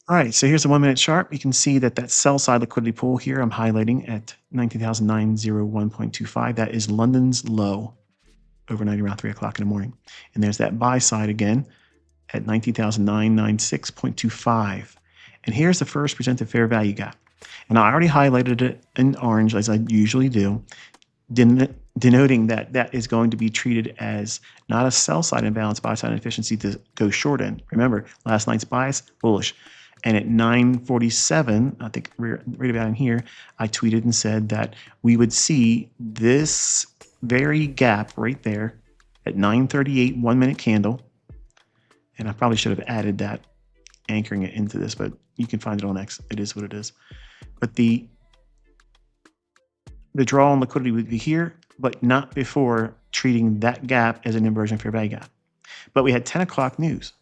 All right, so here's the 1 minute chart. You can see that sell side liquidity pool here, I'm highlighting at 19,901.25. That is London's low overnight around 3 o'clock in the morning. And there's that buy side again at 19,996.25. And here's the first presented fair value gap. And I already highlighted it in orange, as I usually do, denoting that that is going to be treated as not a sell side imbalance, buy side inefficiency to go short end. Remember, last night's bias, bullish. And at 9:47, I think right about in here, I tweeted and said that we would see this very gap right there at 9:38, 1 minute candle. And I probably should have added that, anchoring it into this, but you can find it on X. It is what it is. But the draw on liquidity would be here, but not before treating that gap as an inversion fair value gap. But we had 10 o'clock news.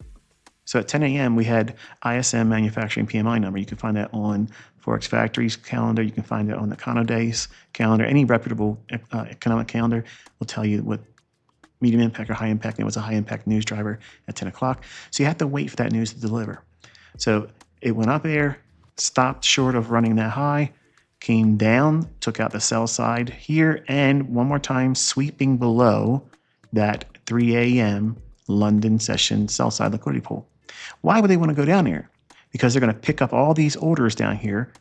So at 10 a.m., we had ISM manufacturing PMI number. You can find that on Forex Factory's calendar. You can find it on the Econodays calendar. Any reputable economic calendar will tell you what medium impact or high impact. And it was a high impact news driver at 10 o'clock. So you have to wait for that news to deliver. So it went up there, stopped short of running that high, came down, took out the sell side here, and one more time sweeping below that 3 a.m. London session sell side liquidity pool. Why would they want to go down here? Because they're going to pick up all these orders down here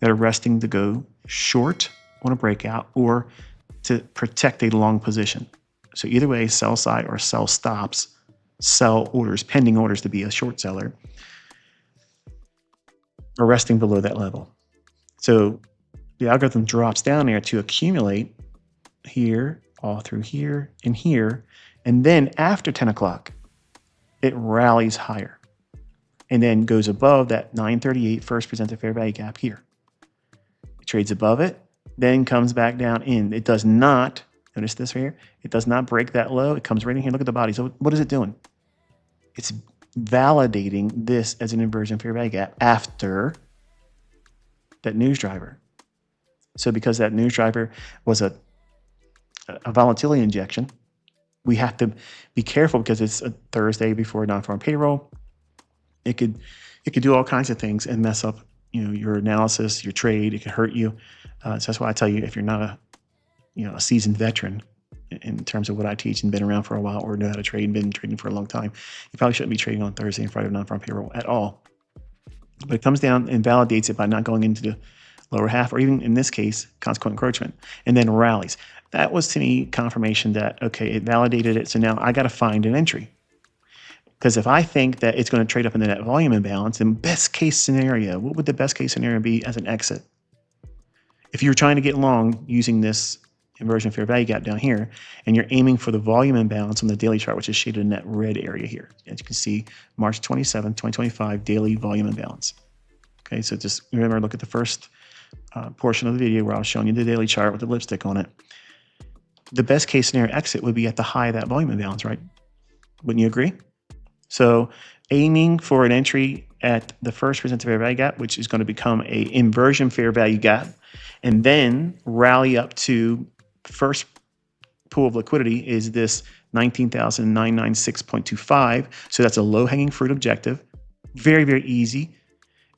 that are resting to go short on a breakout or to protect a long position. So either way, sell side or sell stops, sell orders, pending orders to be a short seller, are resting below that level. So the algorithm drops down there to accumulate here, all through here, and then after 10 o'clock, it rallies higher and then goes above that 938 first presented fair value gap here. It trades above it, then comes back down in. It does not, notice this right here, it does not break that low. It comes right in here. Look at the body. So what is it doing? It's validating this as an inversion fair value gap after that news driver. So because that news driver was a volatility injection, we have to be careful because it's a Thursday before non-farm payroll. It could do all kinds of things and mess up, your analysis, your trade. It could hurt you. So that's why I tell you, if you're not a seasoned veteran in terms of what I teach and been around for a while or know how to trade and been trading for a long time, you probably shouldn't be trading on Thursday and Friday of non-farm payroll at all. But it comes down and validates it by not going into the lower half, or even in this case, consequent encroachment, and then rallies. That was to me confirmation that, okay, it validated it. So now I got to find an entry. Because if I think that it's going to trade up in the net volume imbalance, in best case scenario, what would the best case scenario be as an exit? If you're trying to get long using this inversion fair value gap down here, and you're aiming for the volume imbalance on the daily chart, which is shaded in that red area here. As you can see, March 27, 2025, daily volume imbalance. Okay, so just remember, look at the first portion of the video where I was showing you the daily chart with the lipstick on it. The best case scenario exit would be at the high of that volume imbalance, right? Wouldn't you agree? So aiming for an entry at the first presented fair value gap, which is going to become a inversion fair value gap, and then rally up to first pool of liquidity is this 19,996.25. So that's a low hanging fruit objective. Very, very easy.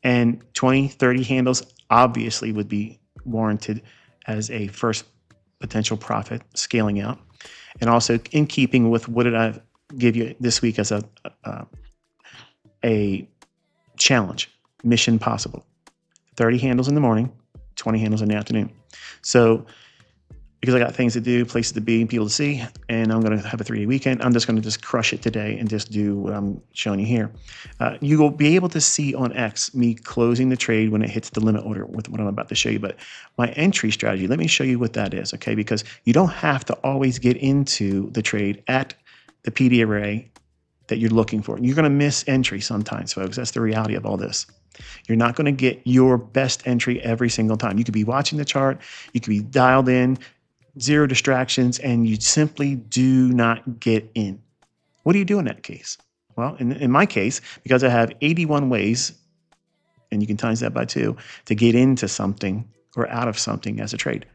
And 20, 30 handles obviously would be warranted as a first potential profit scaling out. And also in keeping with what did I give you this week as a challenge, mission possible. 30 handles in the morning, 20 handles in the afternoon. So because I got things to do, places to be, and people to see, and I'm going to have a 3-day weekend, I'm just going to just crush it today and just do what I'm showing you here. You will be able to see on X me closing the trade when it hits the limit order with what I'm about to show you. But my entry strategy, let me show you what that is, okay? Because you don't have to always get into the trade at the PD array that you're looking for. You're going to miss entry sometimes, folks. That's the reality of all this. You're not going to get your best entry every single time. You could be watching the chart, you could be dialed in, zero distractions, and you simply do not get in. What do you do in that case? Well, in my case, because I have 81 ways, and you can times that by 2, to get into something or out of something as a trade.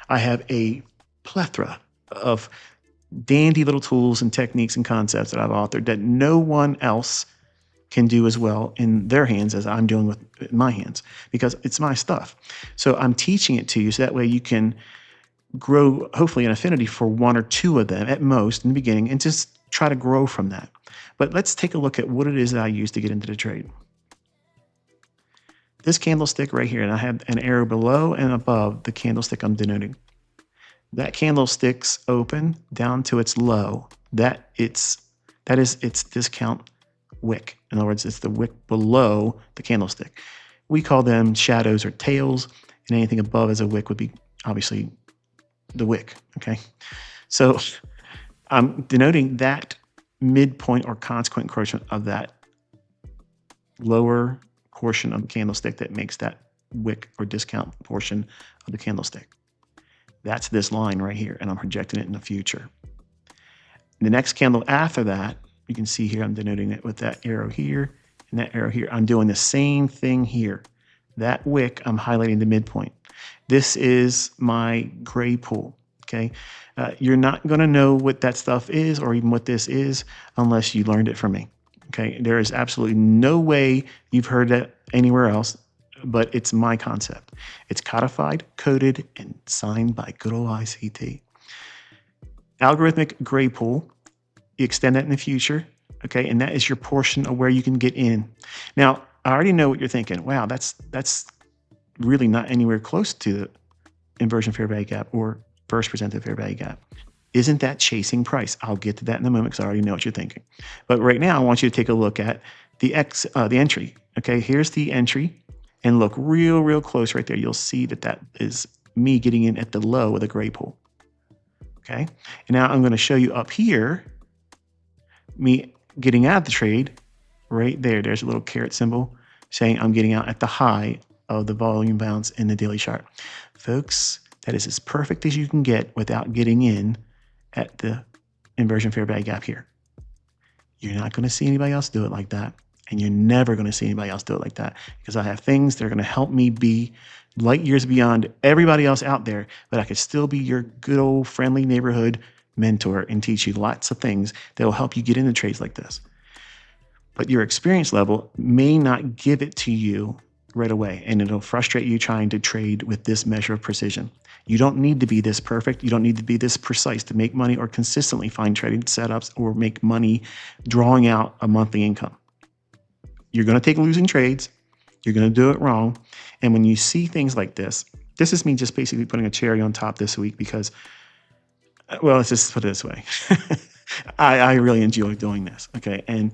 I have a plethora of dandy little tools and techniques and concepts that I've authored that no one else can do as well in their hands as I'm doing with my hands, because it's my stuff. So I'm teaching it to you so that way you can grow, hopefully, an affinity for one or two of them at most in the beginning, and just try to grow from that. But let's take a look at what it is that I use to get into the trade. This candlestick right here, and I have an arrow below and above the candlestick I'm denoting. That candlestick's open down to its low. That is its discount wick. In other words, it's the wick below the candlestick. We call them shadows or tails, and anything above as a wick would be obviously the wick. Okay, so I'm denoting that midpoint or consequent encroachment of that lower portion of the candlestick that makes that wick or discount portion of the candlestick. That's this line right here, and I'm projecting it in the future. The next candle after that, you can see here, I'm denoting it with that arrow here and that arrow here. I'm doing the same thing here. That wick, I'm highlighting the midpoint. This is my gray pool, okay? You're not gonna know what that stuff is or even what this is unless you learned it from me, okay? There is absolutely no way you've heard that anywhere else, but it's my concept. It's codified, coded, and signed by good old ICT. Algorithmic gray pool, you extend that in the future, okay? And that is your portion of where you can get in. Now, I already know what you're thinking. Wow, that's really not anywhere close to the inversion fair value gap or first presented fair value gap. Isn't that chasing price? I'll get to that in a moment because I already know what you're thinking. But right now, I want you to take a look at the entry. Okay, here's the entry, and look real close right there. You'll see that that is me getting in at the low of the gray pool. Okay, and now I'm going to show you up here me getting out of the trade right there. There's a little caret symbol saying I'm getting out at the high of the volume bounce in the daily chart. Folks, that is as perfect as you can get without getting in at the inversion fair value gap here. You're not going to see anybody else do it like that, and you're never going to see anybody else do it like that, because I have things that are going to help me be light years beyond everybody else out there, but I could still be your good old friendly neighborhood mentor and teach you lots of things that will help you get into trades like this. But your experience level may not give it to you right away, and it'll frustrate you trying to trade with this measure of precision. You don't need to be this perfect. You don't need to be this precise to make money or consistently find trading setups or make money drawing out a monthly income. You're going to take losing trades. You're going to do it wrong. And when you see things like this is me just basically putting a cherry on top this week because, well, let's just put it this way. I really enjoy doing this, okay? And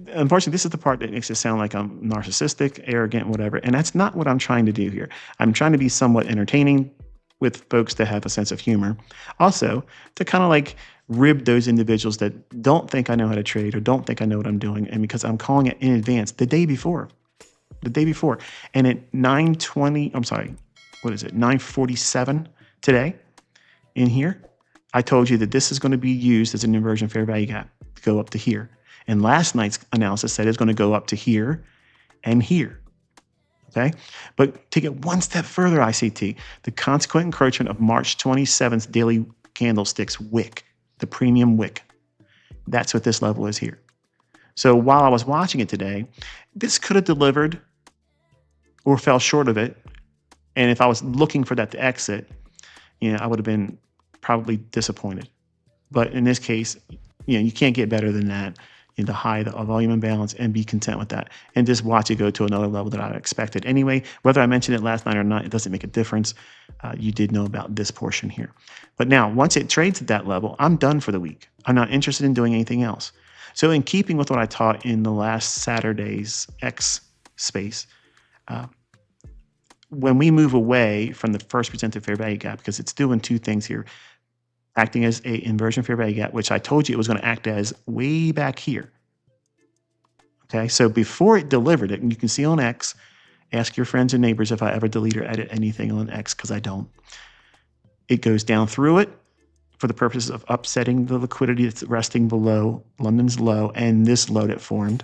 unfortunately, this is the part that makes it sound like I'm narcissistic, arrogant, whatever. And that's not what I'm trying to do here. I'm trying to be somewhat entertaining with folks that have a sense of humor. Also, to kind of like rib those individuals that don't think I know how to trade or don't think I know what I'm doing. And because I'm calling it in advance the day before. And at 9:47 today in here, I told you that this is going to be used as an inversion fair value gap to go up to here. And last night's analysis said it's going to go up to here and here. Okay? But take it one step further, ICT, the consequent encroachment of March 27th daily candlesticks wick, the premium wick. That's what this level is here. So while I was watching it today, this could have delivered or fell short of it. And if I was looking for that to exit, I would have been probably disappointed. But in this case, you can't get better than that. The high, the volume imbalance, and be content with that. And just watch it go to another level that I expected. Anyway, whether I mentioned it last night or not, it doesn't make a difference. You did know about this portion here. But now, once it trades at that level, I'm done for the week. I'm not interested in doing anything else. So in keeping with what I taught in the last Saturday's X space, when we move away from the first presented fair value gap, because it's doing two things here, acting as a inversion fair value gap, which I told you it was going to act as way back here. Okay, so before it delivered it, and you can see on X, ask your friends and neighbors if I ever delete or edit anything on X, because I don't. It goes down through it for the purposes of upsetting the liquidity that's resting below London's low and this low that formed.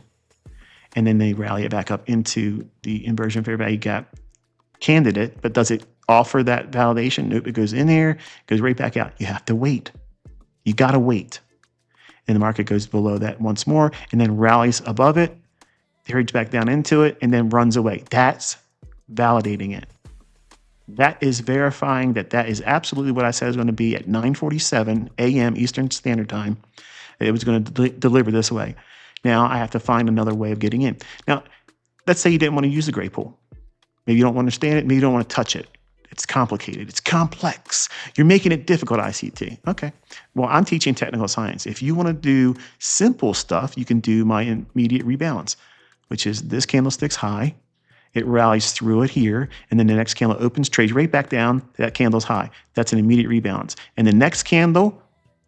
And then they rally it back up into the inversion fair value gap candidate. But does it offer that validation? Nope, it goes in there, goes right back out. You have to wait. You got to wait. And the market goes below that once more and then rallies above it trades back down into it, and then runs away. That's validating it. That is verifying that that is absolutely what I said is going to be at 9:47 a.m. Eastern Standard Time. It was going to deliver this way. Now I have to find another way of getting in. Now, let's say you didn't want to use the gray pool. Maybe you don't understand it. Maybe you don't want to touch it. It's complicated. It's complex. You're making it difficult, ICT. Okay. Well, I'm teaching technical science. If you want to do simple stuff, you can do my immediate rebalance, which is this candlestick's high. It rallies through it here, and then the next candle opens, trades right back down to that candle's high. That's an immediate rebalance. And the next candle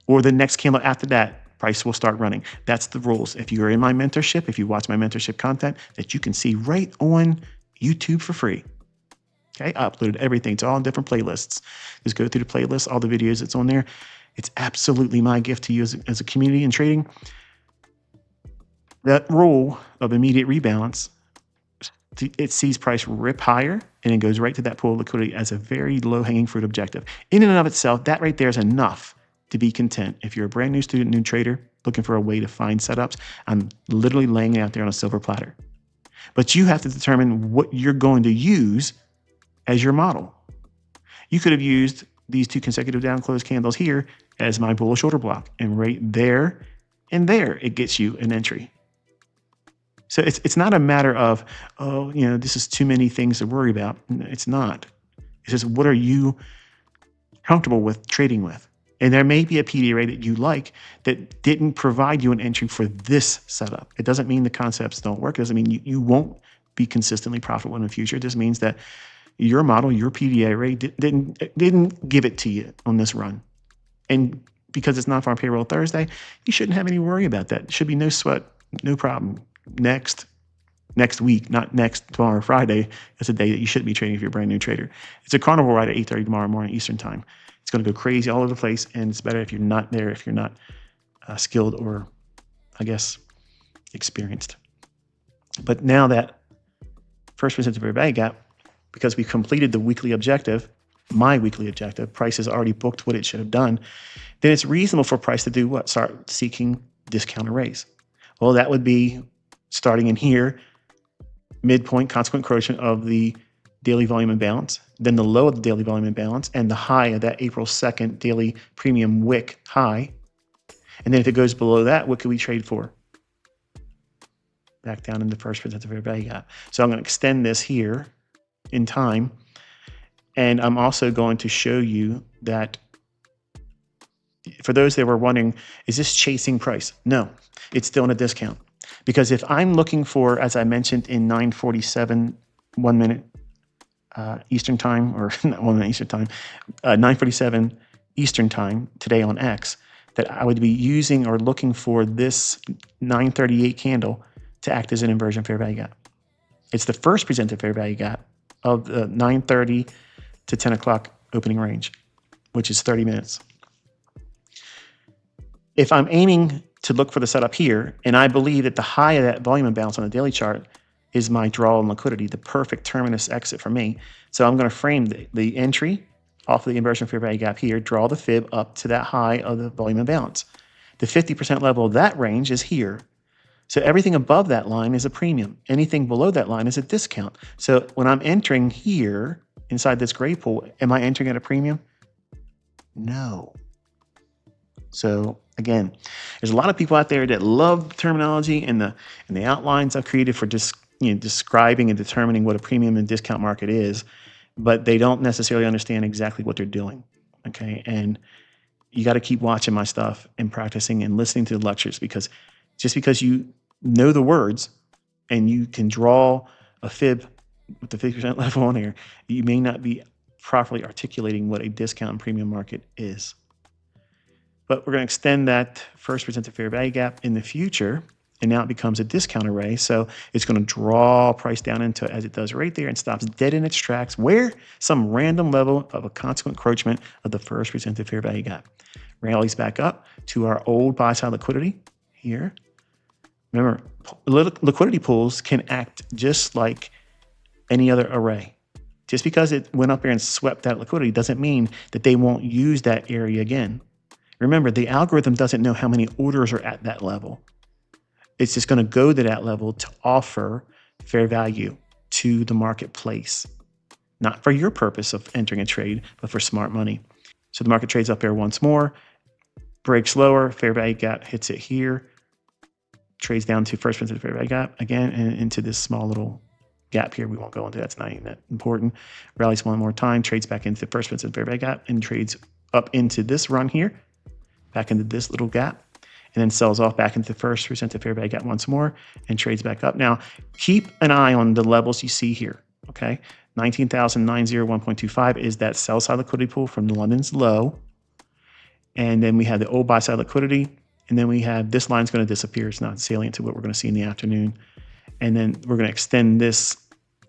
or the next candle after that, price will start running. That's the rules. If you're in my mentorship, if you watch my mentorship content, that you can see right on YouTube for free. Okay, I uploaded everything. It's all in different playlists. Just go through the playlist, all the videos that's on there. It's absolutely my gift to you as a community in trading. That rule of immediate rebalance, it sees price rip higher and it goes right to that pool of liquidity as a very low-hanging fruit objective. In and of itself, that right there is enough to be content. If you're a brand new student, new trader, looking for a way to find setups, I'm literally laying it out there on a silver platter. But you have to determine what you're going to use as your model. You could have used these two consecutive down close candles here as my bullish order block, and right there and there, it gets you an entry. So it's not a matter of, oh, this is too many things to worry about. It's not. It's just, what are you comfortable with trading with? And there may be a PDA that you like that didn't provide you an entry for this setup. It doesn't mean the concepts don't work. It doesn't mean you won't be consistently profitable in the future. It just means that your model, your PDA rate didn't give it to you on this run. And because it's not for payroll Thursday, you shouldn't have any worry about that. It should be no sweat, no problem. Next week, not tomorrow, Friday, is a day that you shouldn't be trading if you're a brand new trader. It's a carnival ride at 8:30 tomorrow morning Eastern time. It's going to go crazy all over the place, and it's better if you're not there, if you're not skilled or, I guess, experienced. But now that first percent of fair value gap, because we completed the weekly objective, my weekly objective, price has already booked what it should have done, then it's reasonable for price to do what? Start seeking discount arrays. Well, that would be starting in here, midpoint consequent encroachment of the daily volume imbalance, then the low of the daily volume imbalance, and the high of that April 2nd daily premium wick high. And then if it goes below that, what could we trade for? Back down into first percent of fair value gap. So I'm going to extend this here in time. And I'm also going to show you that for those that were wondering, is this chasing price? No, it's still in a discount. Because if I'm looking for, as I mentioned in 9:47, 1 minute Eastern time, or not 1 minute Eastern time, 9:47 Eastern time today on X, that I would be using or looking for this 9:38 candle to act as an inversion fair value gap. It's the first presented fair value gap of the 9:30 to 10 o'clock opening range, which is 30 minutes. If I'm aiming to look for the setup here, and I believe that the high of that volume imbalance on the daily chart is my draw and liquidity, the perfect terminus exit for me. So I'm going to frame the entry off of the inversion fair value gap here, draw the fib up to that high of the volume imbalance. The 50% level of that range is here. So everything above that line is a premium. Anything below that line is a discount. So when I'm entering here inside this gray pool, am I entering at a premium? No. So again, there's a lot of people out there that love terminology and the outlines I've created for just describing and determining what a premium and discount market is, but they don't necessarily understand exactly what they're doing. Okay, and you got to keep watching my stuff and practicing and listening to the lectures, because just because you know the words and you can draw a fib with the 50% level on here, you may not be properly articulating what a discount and premium market is. But we're going to extend that first presented fair value gap in the future, and now it becomes a discount array. So it's going to draw price down into it as it does right there and stops dead in its tracks where some random level of a consequent encroachment of the first presented fair value gap. Rallies back up to our old buy side liquidity here. Remember, liquidity pools can act just like any other array. Just because it went up there and swept that liquidity doesn't mean that they won't use that area again. Remember, the algorithm doesn't know how many orders are at that level. it's just going to go to that level to offer fair value to the marketplace, not for your purpose of entering a trade, but for smart money. So the market trades up there once more, breaks lower, fair value gap hits it here, trades down to first principal fair value gap again, and into this small little gap here. We won't go into that's not even that important. Rallies one more time, trades back into the first principal fair value gap, and trades up into this run here, back into this little gap, and then sells off back into the first percent fair value gap once more and trades back up. Now, keep an eye on the levels you see here, okay? 19,901.25 is that sell side liquidity pool from the London's low. And then we have the old buy side liquidity. And then we have this line's going to disappear. It's not salient to what we're going to see in the afternoon. And then we're going to extend this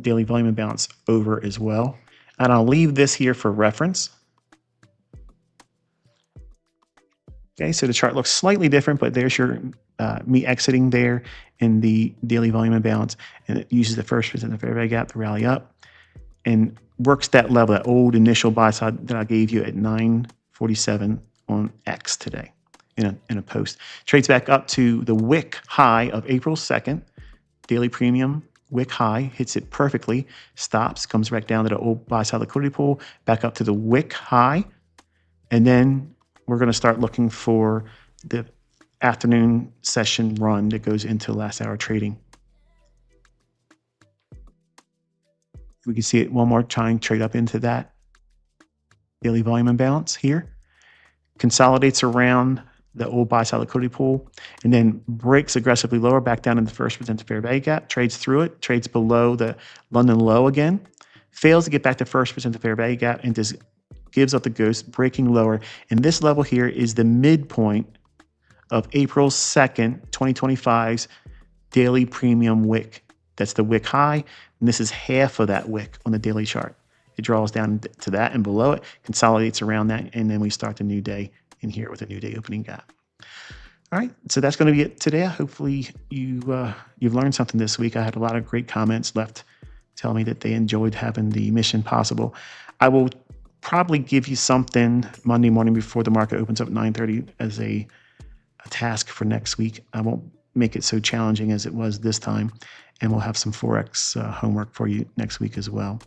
daily volume imbalance over as well. And I'll leave this here for reference. Okay, so the chart looks slightly different, but there's your me exiting there in the daily volume imbalance, and it uses the first percent of fair value gap to rally up and works that level, that old initial buy side that I gave you at 947 on X today in a post. Trades back up to the wick high of April 2nd, daily premium wick high, hits it perfectly, stops, comes back down to the old buy side liquidity pool, back up to the wick high, and then we're going to start looking for the afternoon session run that goes into last hour trading. We can see it one more time, trade up into that daily volume imbalance here, consolidates around the old buy side liquidity pool, and then breaks aggressively lower back down in the first percent fair value gap, trades through it, trades below the London low again, fails to get back to first percent fair value gap, and just gives up the ghost, breaking lower. And this level here is the midpoint of April 2nd, 2025's daily premium wick. That's the wick high, and this is half of that wick on the daily chart. It draws down to that and below it, consolidates around that, and then we start the new day in here with a new day opening gap. All right, so that's going to be it today. Hopefully you've learned something this week. I had a lot of great comments left telling me that they enjoyed having the Mission Possible. I will probably give you something Monday morning before the market opens up at 9:30 as a task for next week. I won't make it so challenging as it was this time, and we'll have some forex homework for you next week as well.